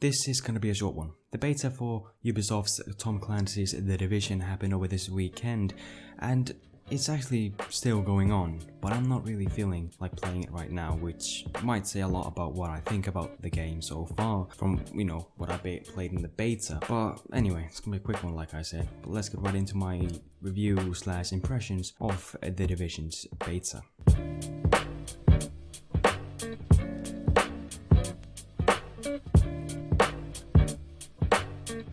this is going to be a short one. The beta for Ubisoft's Tom Clancy's The Division happened over this weekend, and it's actually still going on, but I'm not really feeling like playing it right now, which might say a lot about what I think about the game so far from, what I played in the beta. But anyway, it's gonna be a quick one like I said, but let's get right into my review/impressions of The Division's beta.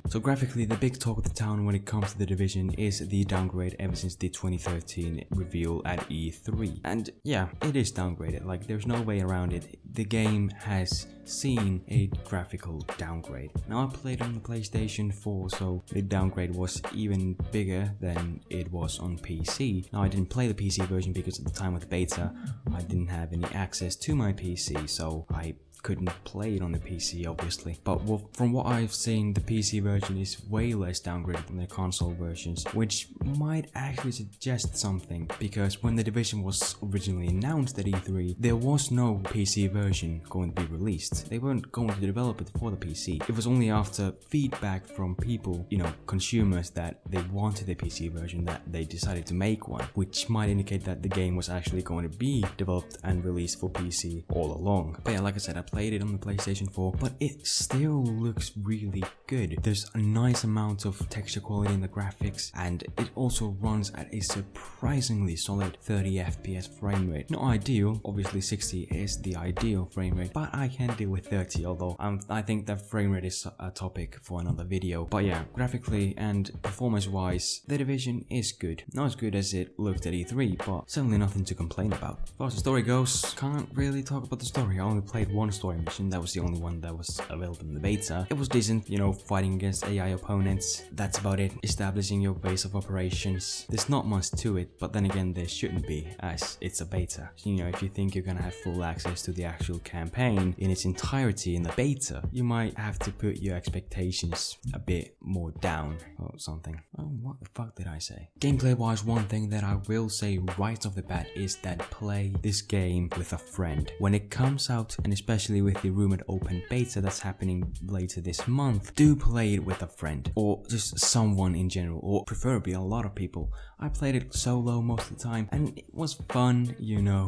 So graphically, the big talk of the town when it comes to The Division is the downgrade ever since the 2013 reveal at E3. And yeah, it is downgraded, like there's no way around it. The game has seen a graphical downgrade. Now I played on the PlayStation 4, so the downgrade was even bigger than it was on PC. Now I didn't play the PC version because at the time of the beta, I didn't have any access to my PC, so I couldn't play it on the PC obviously, but from what I've seen, the PC version is way less downgraded than the console versions, which might actually suggest something, because when The Division was originally announced at E3, there was no PC version going to be released. They weren't going to develop it for the PC. It was only after feedback from people, consumers, that they wanted a PC version that they decided to make one, which might indicate that the game was actually going to be developed and released for PC all along. But yeah, like I said, I played it on the PlayStation 4, but it still looks really good. There's a nice amount of texture quality in the graphics, and it also runs at a surprisingly solid 30 FPS frame rate. Not ideal, obviously 60 is the ideal frame rate, but I can deal with 30, although I think that frame rate is a topic for another video. But yeah, graphically and performance wise, The Division is good. Not as good as it looked at E3, but certainly nothing to complain about. As far as the story goes, can't really talk about the story. I only played one story mission, that was the only one that was available in the beta. It was decent, fighting against AI opponents, that's about it. Establishing your base of operations. There's not much to it, but then again there shouldn't be, as it's a beta. If you think you're gonna have full access to the actual campaign in its entirety in the beta, you might have to put your expectations a bit more down or something. Oh, what the fuck did I say? Gameplay wise, one thing that I will say right off the bat is that play this game with a friend. When it comes out, and especially with the rumored open beta that's happening later this month, do play it with a friend, or just someone in general, or preferably a lot of people. I played it solo most of the time, and it was fun,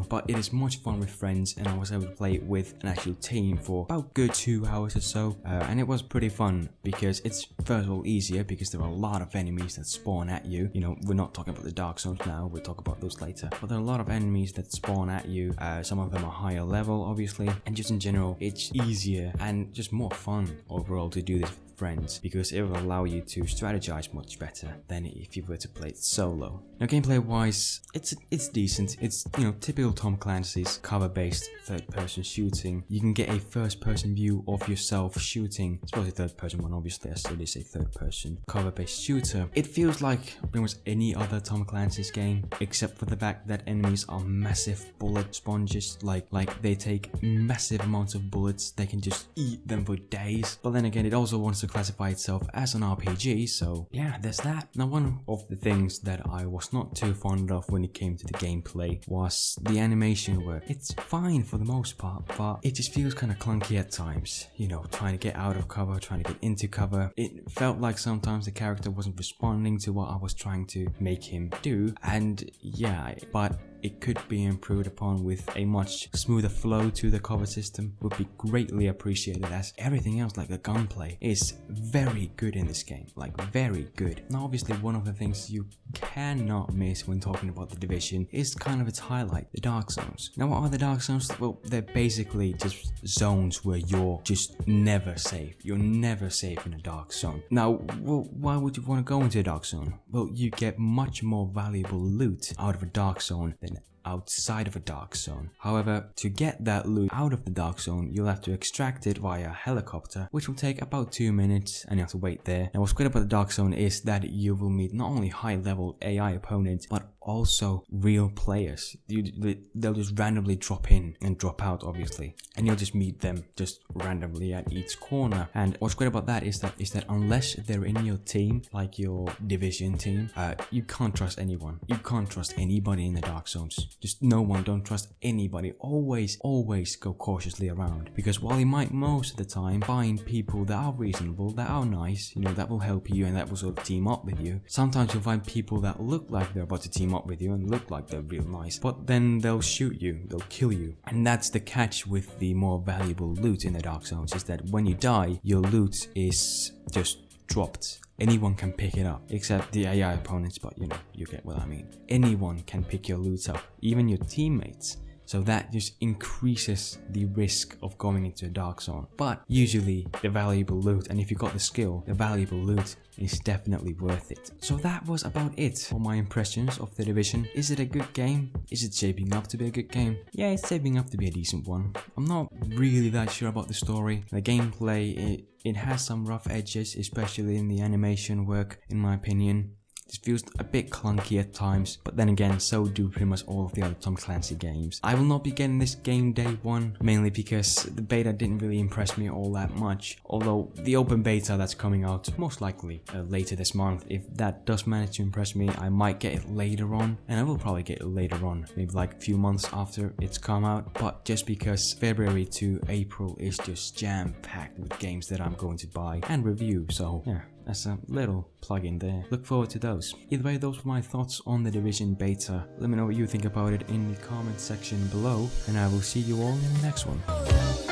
but it is much fun with friends, and I was able to play it with an actual team for about good 2 hours or so, and it was pretty fun, because it's first of all easier, because there are a lot of enemies that spawn at you. We're not talking about the Dark Zones now, we'll talk about those later, but there are a lot of enemies that spawn at you. Some of them are higher level obviously, and just in general it's easier and just more fun overall to do this with friends, because it will allow you to strategize much better than if you were to play it solo. Now gameplay wise, it's decent. It's typical Tom Clancy's cover-based third-person shooting. You can get a first-person view of yourself shooting. I suppose a third-person one obviously, as it is a third-person cover-based shooter. It feels like pretty much any other Tom Clancy's game, except for the fact that enemies are massive bullet sponges. Like they take massive amounts of bullets, they can just eat them for days. But then again, it also wants to classify itself as an RPG, so yeah, there's that. Now one of the things that I was not too fond of when it came to the gameplay was the animation work. It's fine for the most part, but it just feels kind of clunky at times. Trying to get out of cover, trying to get into cover. It felt like sometimes the character wasn't responding to what I was trying to make him do, and yeah, but it could be improved upon with a much smoother flow to the cover system. Would be greatly appreciated, as everything else, like the gunplay, is very good in this game, like very good. Now obviously one of the things you cannot miss when talking about The Division is kind of its highlight, the Dark Zones. Now what are the Dark Zones? Well, they're basically just zones where you're just never safe. You're never safe in a Dark Zone. Now, why would you want to go into a Dark Zone? Well, you get much more valuable loot out of a Dark Zone than outside of a Dark Zone. However, to get that loot out of the Dark Zone, you'll have to extract it via a helicopter, which will take about 2 minutes, and you have to wait there. Now what's great about the Dark Zone is that you will meet not only high level AI opponents, but also real players. They'll just randomly drop in and drop out, obviously, and you'll just meet them just randomly at each corner. And what's great about that is that unless they're in your team, like your division team, you can't trust anyone. You can't trust anybody in the dark zones. Just no one. Don't trust anybody. Always go cautiously around, because while you might most of the time find people that are reasonable, that are nice, that will help you and that will sort of team up with you, sometimes you'll find people that look like they're about to team up with you and look like they're real nice, but then they'll shoot you, they'll kill you. And that's the catch with the more valuable loot in the dark zones, is that when you die, your loot is just dropped. Anyone can pick it up, except the AI opponents, but you get what I mean. Anyone can pick your loot up, even your teammates. So that just increases the risk of going into a dark zone. But usually the valuable loot, and if you got the skill, the valuable loot is definitely worth it. So that was about it for my impressions of The Division. Is it a good game? Is it shaping up to be a good game? Yeah, it's shaping up to be a decent one. I'm not really that sure about the story. The gameplay, it has some rough edges, especially in the animation work, in my opinion. It feels a bit clunky at times, but then again, so do pretty much all of the other Tom Clancy games. I will not be getting this game day one, mainly because the beta didn't really impress me all that much. Although the open beta that's coming out most likely later this month, if that does manage to impress me, I might get it later on, and I will probably get it later on, maybe like a few months after it's come out. But just because February to April is just jam-packed with games that I'm going to buy and review, so yeah. That's a little plug in there. Look forward to those. Either way, those were my thoughts on The Division beta. Let me know what you think about it in the comment section below, and I will see you all in the next one.